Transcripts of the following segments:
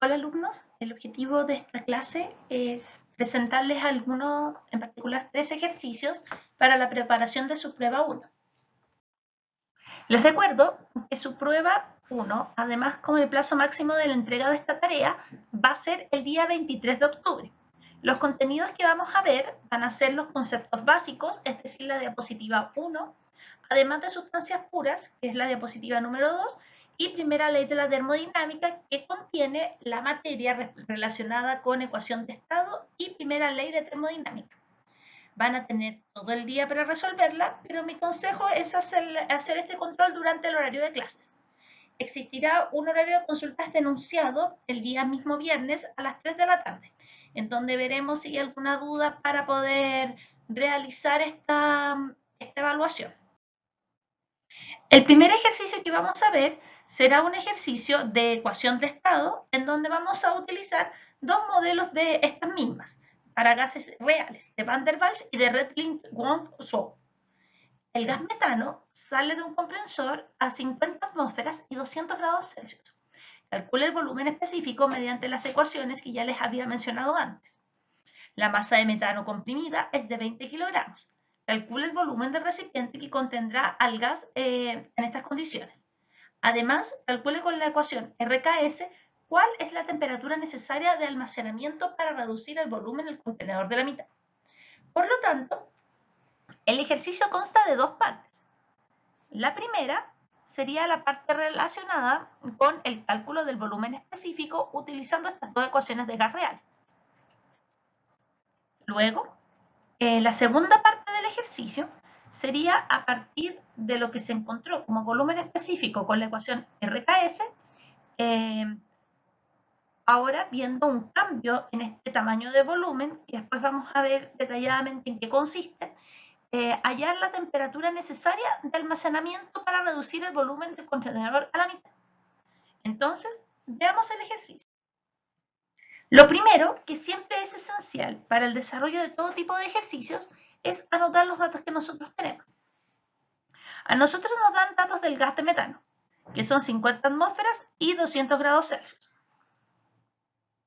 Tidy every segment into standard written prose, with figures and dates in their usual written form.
Hola alumnos, el objetivo de esta clase es presentarles algunos, en particular 3 ejercicios para la preparación de su prueba 1. Les recuerdo que su prueba 1, además con el plazo máximo de la entrega de esta tarea, va a ser el día 23 de octubre. Los contenidos que vamos a ver van a ser los conceptos básicos, es decir, la diapositiva 1, además de sustancias puras, que es la diapositiva número 2, y primera ley de la termodinámica, que contiene la materia relacionada con ecuación de estado y primera ley de termodinámica. Van a tener todo el día para resolverla, pero mi consejo es hacer este control durante el horario de clases. Existirá un horario de consultas denunciado el día mismo viernes a las 3 de la tarde, en donde veremos si hay alguna duda para poder realizar esta evaluación. El primer ejercicio que vamos a ver será un ejercicio de ecuación de estado en donde vamos a utilizar dos modelos de estas mismas para gases reales, de Van der Waals y de Redling-Kwon-Zhou. El gas metano sale de un comprensor a 50 atmósferas y 200 grados Celsius. Calcula el volumen específico mediante las ecuaciones que ya les había mencionado antes. La masa de metano comprimida es de 20 kilogramos. Calcula el volumen del recipiente que contendrá al gas en estas condiciones. Además, calcule con la ecuación RKS cuál es la temperatura necesaria de almacenamiento para reducir el volumen del contenedor de la mitad. Por lo tanto, el ejercicio consta de dos partes. La primera sería la parte relacionada con el cálculo del volumen específico utilizando estas dos ecuaciones de gas real. Luego, la segunda parte del ejercicio sería a partir de lo que se encontró como volumen específico con la ecuación RKS, ahora viendo un cambio en este tamaño de volumen, que después vamos a ver detalladamente en qué consiste, hallar la temperatura necesaria de almacenamiento para reducir el volumen del contenedor a la mitad. Entonces, veamos el ejercicio. Lo primero, que siempre es esencial para el desarrollo de todo tipo de ejercicios, es anotar los datos que nosotros tenemos. A nosotros nos dan datos del gas de metano, que son 50 atmósferas y 200 grados Celsius.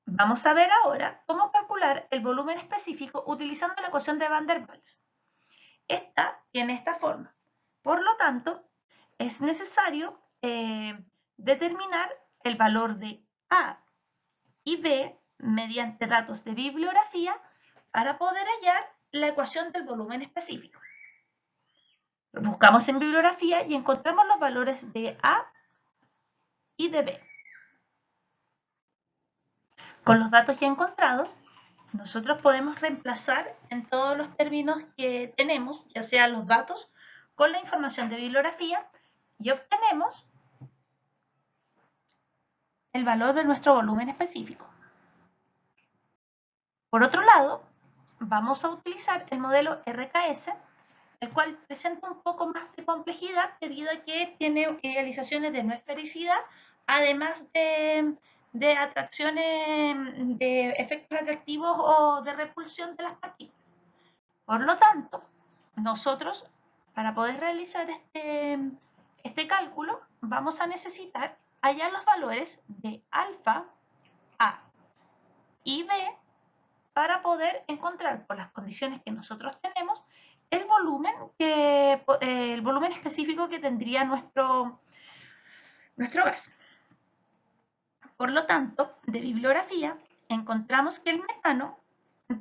Vamos a ver ahora cómo calcular el volumen específico utilizando la ecuación de Van der Waals. Esta tiene esta forma. Por lo tanto, es necesario determinar el valor de A y B mediante datos de bibliografía para poder hallar la ecuación del volumen específico. Buscamos en bibliografía y encontramos los valores de A y de B. Con los datos ya encontrados, nosotros podemos reemplazar en todos los términos que tenemos, ya sean los datos, con la información de bibliografía y obtenemos el valor de nuestro volumen específico. Por otro lado, vamos a utilizar el modelo RKS, el cual presenta un poco más de complejidad debido a que tiene realizaciones de no esfericidad, además de atracciones, de efectos atractivos o de repulsión de las partículas. Por lo tanto, nosotros, para poder realizar este cálculo, vamos a necesitar hallar los valores de alfa, A y B para poder encontrar, por las condiciones que nosotros tenemos, el volumen específico que tendría nuestro gas. Por lo tanto, de bibliografía, encontramos que el metano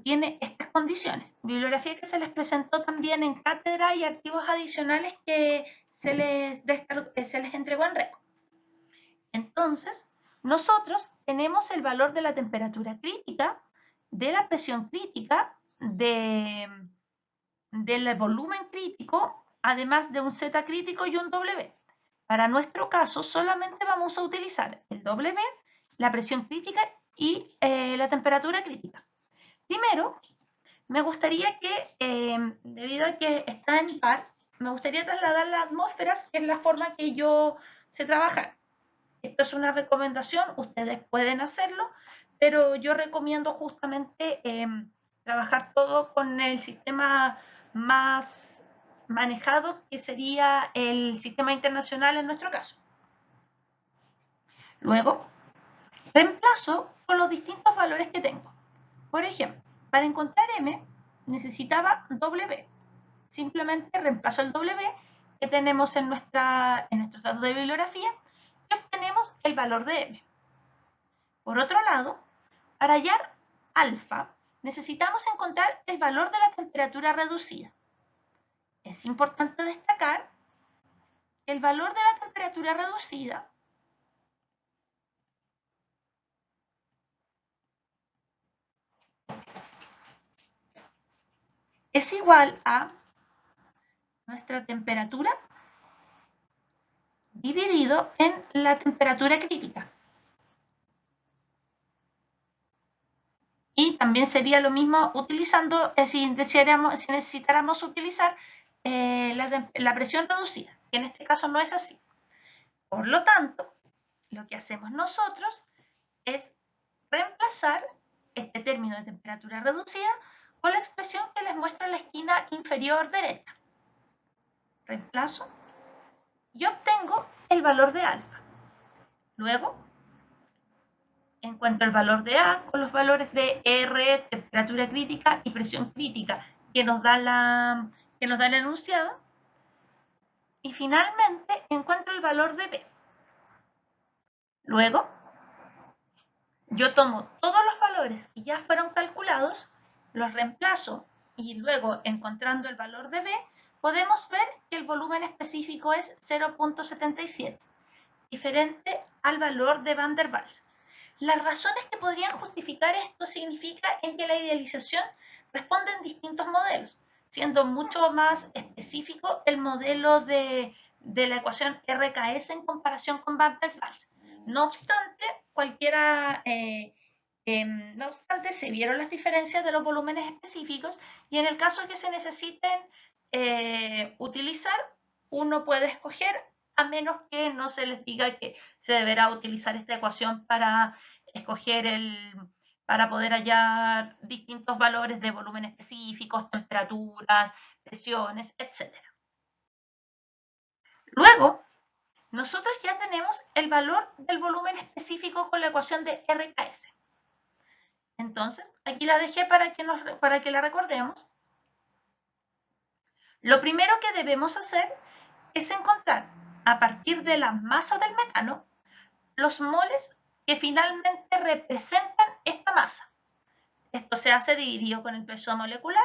tiene estas condiciones. Bibliografía que se les presentó también en cátedra y archivos adicionales que se les entregó en RECO. Entonces, nosotros tenemos el valor de la temperatura crítica, de la presión crítica, del volumen crítico, además de un Z crítico y un W. Para nuestro caso, solamente vamos a utilizar el W, la presión crítica y la temperatura crítica. Primero, me gustaría que, debido a que está en par, me gustaría trasladar las atmósferas, que es la forma que yo sé trabajar. Esto es una recomendación, ustedes pueden hacerlo, pero yo recomiendo justamente trabajar todo con el sistema más manejado, que sería el sistema internacional en nuestro caso. Luego, reemplazo reemplazo con los distintos valores que tengo. Por ejemplo, para encontrar M necesitaba W. Simplemente reemplazo el W que tenemos en nuestros datos de bibliografía y obtenemos el valor de M. Por otro lado, para hallar alfa, necesitamos encontrar el valor de la temperatura reducida. Es importante destacar que el valor de la temperatura reducida es igual a nuestra temperatura dividido en la temperatura crítica. Y también sería lo mismo utilizando, si necesitáramos utilizar la presión reducida, que en este caso no es así. Por lo tanto, lo que hacemos nosotros es reemplazar este término de temperatura reducida con la expresión que les muestro en la esquina inferior derecha. Reemplazo y obtengo el valor de alfa. Luego, encuentro el valor de A con los valores de R, temperatura crítica y presión crítica que nos da el enunciado. Y finalmente encuentro el valor de B. Luego, yo tomo todos los valores que ya fueron calculados, los reemplazo y luego, encontrando el valor de B, podemos ver que el volumen específico es 0.77, diferente al valor de Van der Waals. Las razones que podrían justificar esto significa en que la idealización responde en distintos modelos, siendo mucho más específico el modelo de la ecuación RKS en comparación con Van der Waals. No obstante, se vieron las diferencias de los volúmenes específicos y en el caso que se necesiten utilizar, uno puede escoger a menos que no se les diga que se deberá utilizar esta ecuación para para poder hallar distintos valores de volumen específicos, temperaturas, presiones, etc. Luego, nosotros ya tenemos el valor del volumen específico con la ecuación de RKS. Entonces, aquí la dejé para que la recordemos. Lo primero que debemos hacer es encontrar, a partir de la masa del metano, los moles que finalmente representan esta masa. Esto se hace dividido con el peso molecular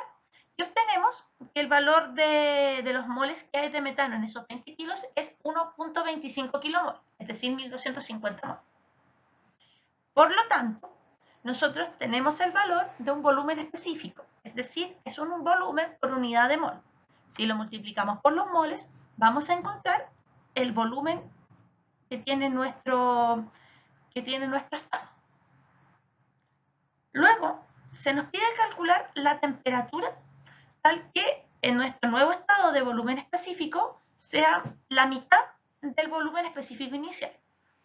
y obtenemos que el valor de los moles que hay de metano en esos 20 kilos es 1.25 kilomol, es decir, 1250 mol. Por lo tanto, nosotros tenemos el valor de un volumen específico, es decir, es un volumen por unidad de mol. Si lo multiplicamos por los moles, vamos a encontrar el volumen que tiene nuestro estado. Luego, se nos pide calcular la temperatura tal que en nuestro nuevo estado de volumen específico sea la mitad del volumen específico inicial.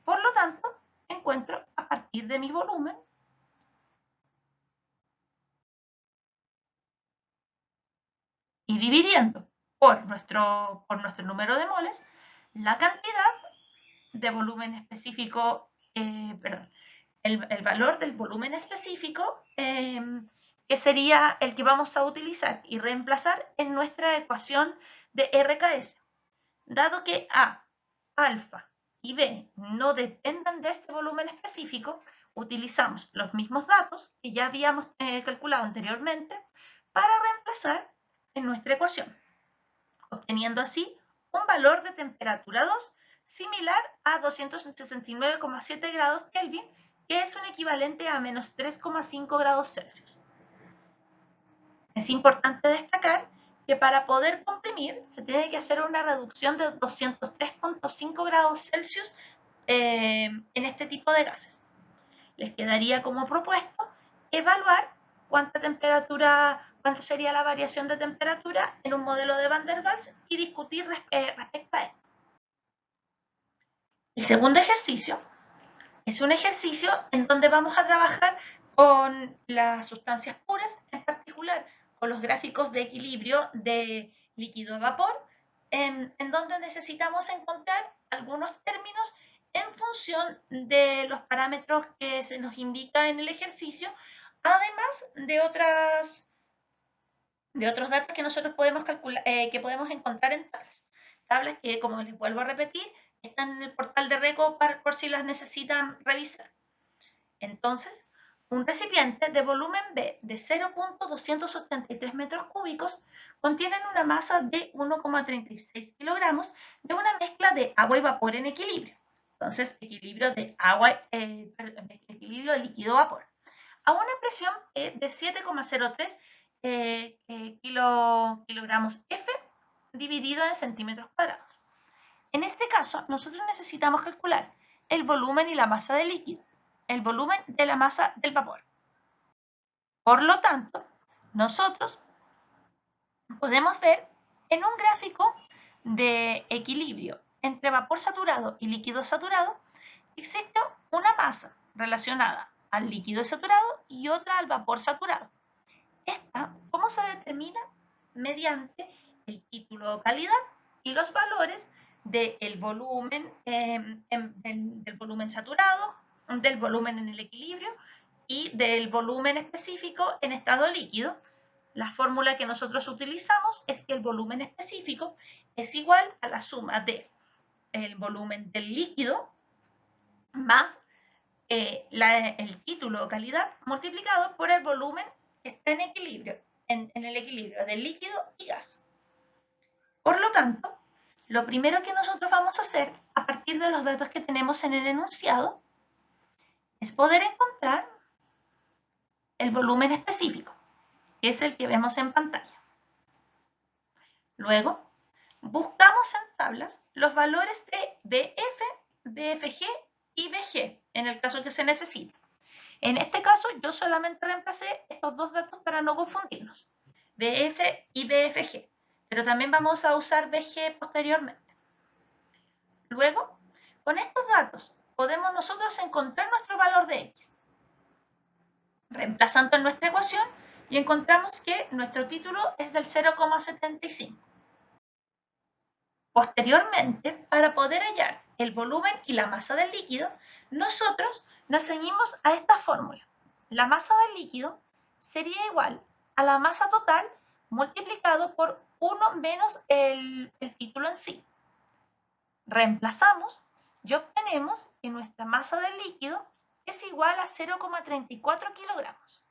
Por lo tanto, encuentro a partir de mi volumen y dividiendo por nuestro número de moles la cantidad de volumen específico, el valor del volumen específico que sería el que vamos a utilizar y reemplazar en nuestra ecuación de RKS. Dado que A, alfa y B no dependen de este volumen específico, utilizamos los mismos datos que ya habíamos calculado anteriormente para reemplazar en nuestra ecuación, obteniendo así un valor de temperatura 2 similar a 269,7 grados Kelvin, que es un equivalente a menos 3,5 grados Celsius. Es importante destacar que para poder comprimir se tiene que hacer una reducción de 203,5 grados Celsius en este tipo de gases. Les quedaría como propuesto evaluar cuánta sería la variación de temperatura en un modelo de Van der Waals y discutir respecto a esto. El segundo ejercicio es un ejercicio en donde vamos a trabajar con las sustancias puras, en particular con los gráficos de equilibrio de líquido a vapor, en donde necesitamos encontrar algunos términos en función de los parámetros que se nos indica en el ejercicio, además de otros datos que nosotros podemos calcular, que podemos encontrar en tablas. Tablas que, como les vuelvo a repetir, están en el portal de RECO por si las necesitan revisar. Entonces, un recipiente de volumen B de 0.283 metros cúbicos contiene una masa de 1,36 kilogramos de una mezcla de agua y vapor en equilibrio. Entonces, equilibrio de equilibrio de líquido-vapor. A una presión de 7,03 kilogramos F dividido en centímetros cuadrados. En este caso, nosotros necesitamos calcular el volumen y la masa del líquido, el volumen de la masa del vapor. Por lo tanto, nosotros podemos ver en un gráfico de equilibrio entre vapor saturado y líquido saturado, existe una masa relacionada al líquido saturado y otra al vapor saturado. Esta, ¿cómo se determina? Mediante el título o calidad y los valores del volumen, del volumen saturado, del volumen en el equilibrio y del volumen específico en estado líquido. La fórmula que nosotros utilizamos es que el volumen específico es igual a la suma de el volumen del líquido más el título o calidad multiplicado por el volumen que está en equilibrio, en el equilibrio del líquido y gas. Por lo tanto, lo primero que nosotros vamos a hacer a partir de los datos que tenemos en el enunciado es poder encontrar el volumen específico, que es el que vemos en pantalla. Luego, buscamos en tablas los valores de BF, BFG y BG, en el caso que se necesite. En este caso, yo solamente reemplacé estos dos datos para no confundirnos, BF y BFG, pero también vamos a usar BG posteriormente. Luego, con estos datos, podemos nosotros encontrar nuestro valor de X. Reemplazando en nuestra ecuación y encontramos que nuestro título es del 0,75. Posteriormente, para poder hallar el volumen y la masa del líquido, nosotros nos ceñimos a esta fórmula. La masa del líquido sería igual a la masa total multiplicado por 1 menos el título en sí. Reemplazamos y obtenemos que nuestra masa del líquido es igual a 0,34 kilogramos.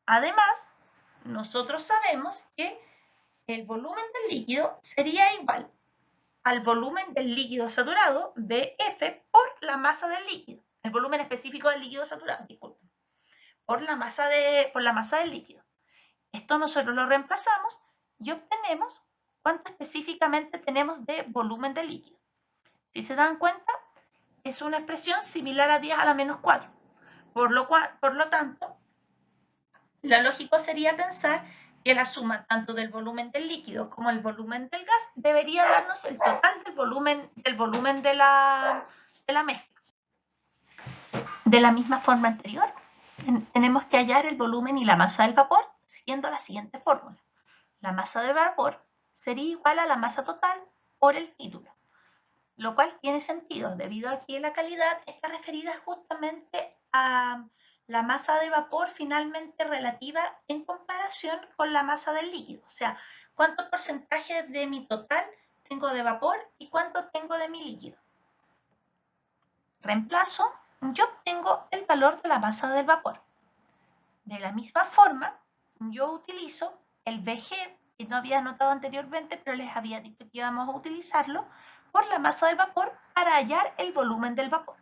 Además, nosotros sabemos que el volumen del líquido sería igual al volumen del líquido saturado, BF, por la masa del líquido. El volumen específico del líquido saturado, disculpen. Por la masa del líquido. Esto nosotros lo reemplazamos y obtenemos cuánto específicamente tenemos de volumen del líquido. Si se dan cuenta, es una expresión similar a 10 a la menos 4. Por lo tanto, lo lógico sería pensar que la suma tanto del volumen del líquido como el volumen del gas debería darnos el total del volumen de la mezcla. De la misma forma anterior, tenemos que hallar el volumen y la masa del vapor siguiendo la siguiente fórmula. La masa de vapor sería igual a la masa total por el título, lo cual tiene sentido debido a que la calidad está referida justamente a la masa de vapor finalmente relativa en comparación con la masa del líquido. O sea, cuánto porcentaje de mi total tengo de vapor y cuánto tengo de mi líquido. Reemplazo, yo obtengo el valor de la masa del vapor. De la misma forma, yo utilizo el BG, que no había anotado anteriormente, pero les había dicho que íbamos a utilizarlo, por la masa del vapor para hallar el volumen del vapor.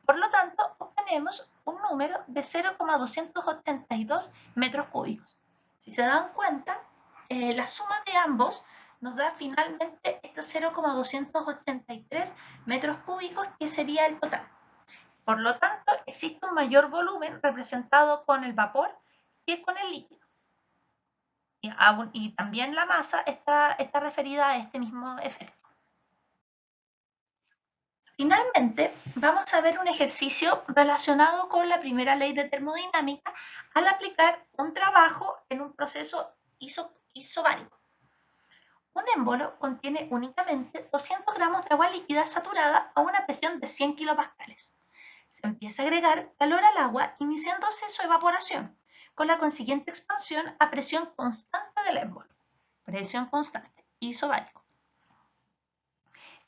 Por lo tanto, obtenemos un número de 0,282 metros cúbicos. Si se dan cuenta, la suma de ambos nos da finalmente estos 0,283 metros cúbicos, que sería el total. Por lo tanto, existe un mayor volumen representado con el vapor que con el líquido. Y también la masa está referida a este mismo efecto. Finalmente, vamos a ver un ejercicio relacionado con la primera ley de termodinámica al aplicar un trabajo en un proceso isobárico. Un émbolo contiene únicamente 200 gramos de agua líquida saturada a una presión de 100 kilopascales. Se empieza a agregar calor al agua iniciándose su evaporación, con la consiguiente expansión a presión constante del émbolo. Presión constante, isobárico.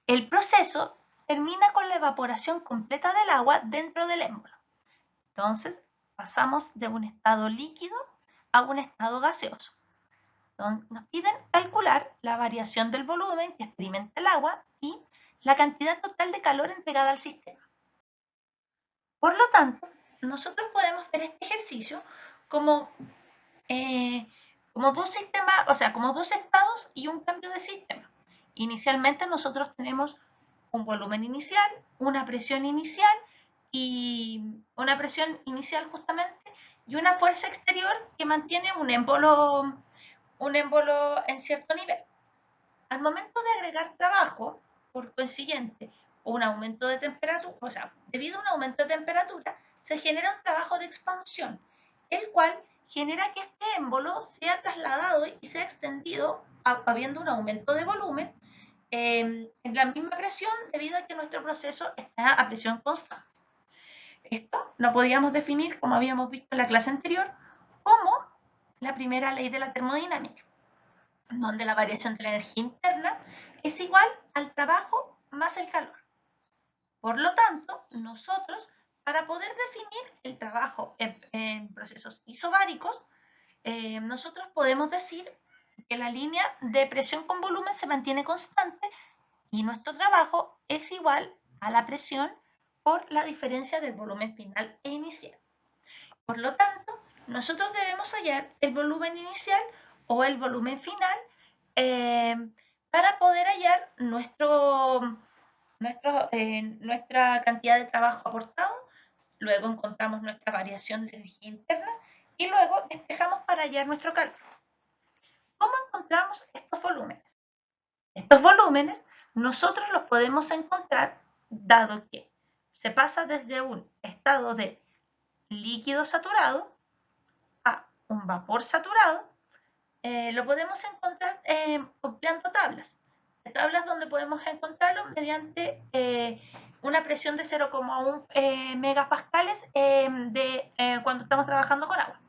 El proceso termina con la evaporación completa del agua dentro del émbolo. Entonces, pasamos de un estado líquido a un estado gaseoso. Entonces, nos piden calcular la variación del volumen que experimenta el agua y la cantidad total de calor entregada al sistema. Por lo tanto, nosotros podemos ver este ejercicio como, como dos sistemas, o sea, como dos estados y un cambio de sistema. Inicialmente nosotros tenemos un volumen inicial, una presión inicial justamente y una fuerza exterior que mantiene un émbolo en cierto nivel. Al momento de agregar trabajo, por consiguiente, un aumento de temperatura, o sea, debido a un aumento de temperatura, se genera un trabajo de expansión, el cual genera que este émbolo sea trasladado y sea extendido habiendo un aumento de volumen en la misma presión debido a que nuestro proceso está a presión constante. Esto lo podíamos definir, como habíamos visto en la clase anterior, como la primera ley de la termodinámica, donde la variación de la energía interna es igual al trabajo más el calor. Por lo tanto, nosotros, para poder definir el trabajo en procesos isobáricos, nosotros podemos decir que la línea de presión con volumen se mantiene constante y nuestro trabajo es igual a la presión por la diferencia del volumen final e inicial. Por lo tanto, nosotros debemos hallar el volumen inicial o el volumen final para poder hallar nuestra cantidad de trabajo aportado. Luego encontramos nuestra variación de energía interna y luego despejamos para hallar nuestro calor. ¿Cómo encontramos estos volúmenes? Estos volúmenes nosotros los podemos encontrar dado que se pasa desde un estado de líquido saturado a un vapor saturado. Lo podemos encontrar empleando tablas donde podemos encontrarlo mediante una presión de 0,1 megapascales cuando estamos trabajando con agua.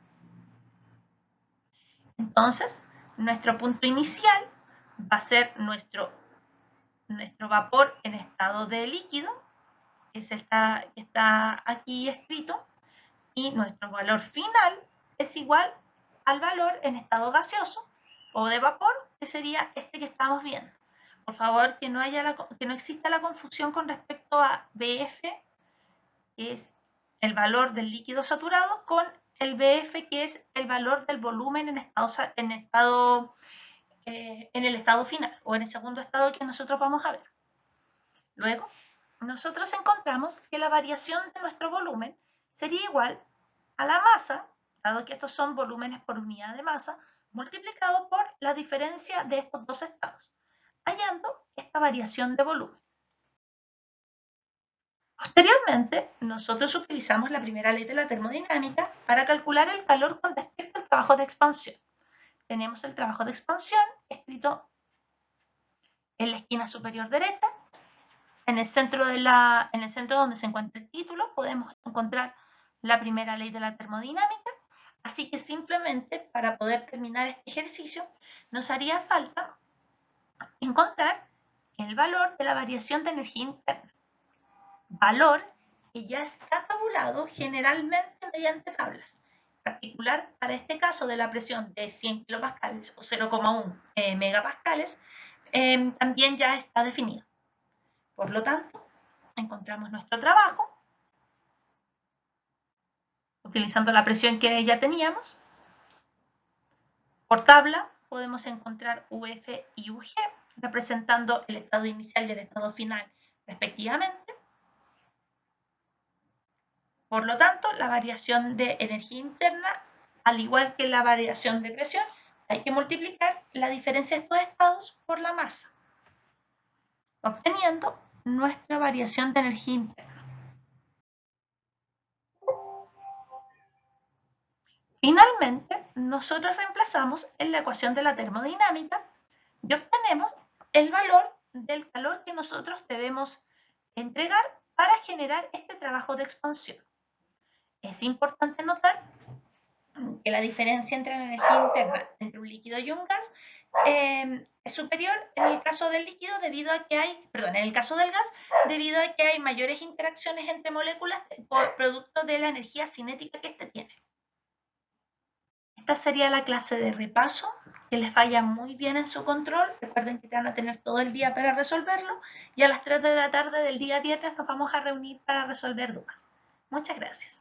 Entonces, nuestro punto inicial va a ser nuestro vapor en estado de líquido, que está aquí escrito, y nuestro valor final es igual al valor en estado gaseoso o de vapor, que sería este que estamos viendo. Por favor, que no exista la confusión con respecto a BF, que es el valor del líquido saturado, con el BF, que es el valor del volumen en el estado final o en el segundo estado que nosotros vamos a ver. Luego, nosotros encontramos que la variación de nuestro volumen sería igual a la masa, dado que estos son volúmenes por unidad de masa, multiplicado por la diferencia de estos dos estados, hallando esta variación de volumen. Posteriormente, nosotros utilizamos la primera ley de la termodinámica para calcular el calor con respecto al trabajo de expansión. Tenemos el trabajo de expansión escrito en la esquina superior derecha. En el centro donde se encuentra el título podemos encontrar la primera ley de la termodinámica. Así que simplemente para poder terminar este ejercicio nos haría falta encontrar el valor de la variación de energía interna. Valor que ya está tabulado generalmente mediante tablas. En particular, para este caso de la presión de 100 kilopascales o 0,1 megapascales, también ya está definido. Por lo tanto, encontramos nuestro trabajo utilizando la presión que ya teníamos. Por tabla podemos encontrar UF y UG, representando el estado inicial y el estado final respectivamente. Por lo tanto, la variación de energía interna, al igual que la variación de presión, hay que multiplicar la diferencia de estos estados por la masa, obteniendo nuestra variación de energía interna. Finalmente, nosotros reemplazamos en la ecuación de la termodinámica y obtenemos el valor del calor que nosotros debemos entregar para generar este trabajo de expansión. Es importante notar que la diferencia entre la energía interna entre un líquido y un gas es superior en el caso del líquido debido a que hay, perdón, en el caso del gas, debido a que hay mayores interacciones entre moléculas producto de la energía cinética que éste tiene. Esta sería la clase de repaso, que les vaya muy bien en su control. Recuerden que van a tener todo el día para resolverlo y a las 3 de la tarde del día viernes nos vamos a reunir para resolver dudas. Muchas gracias.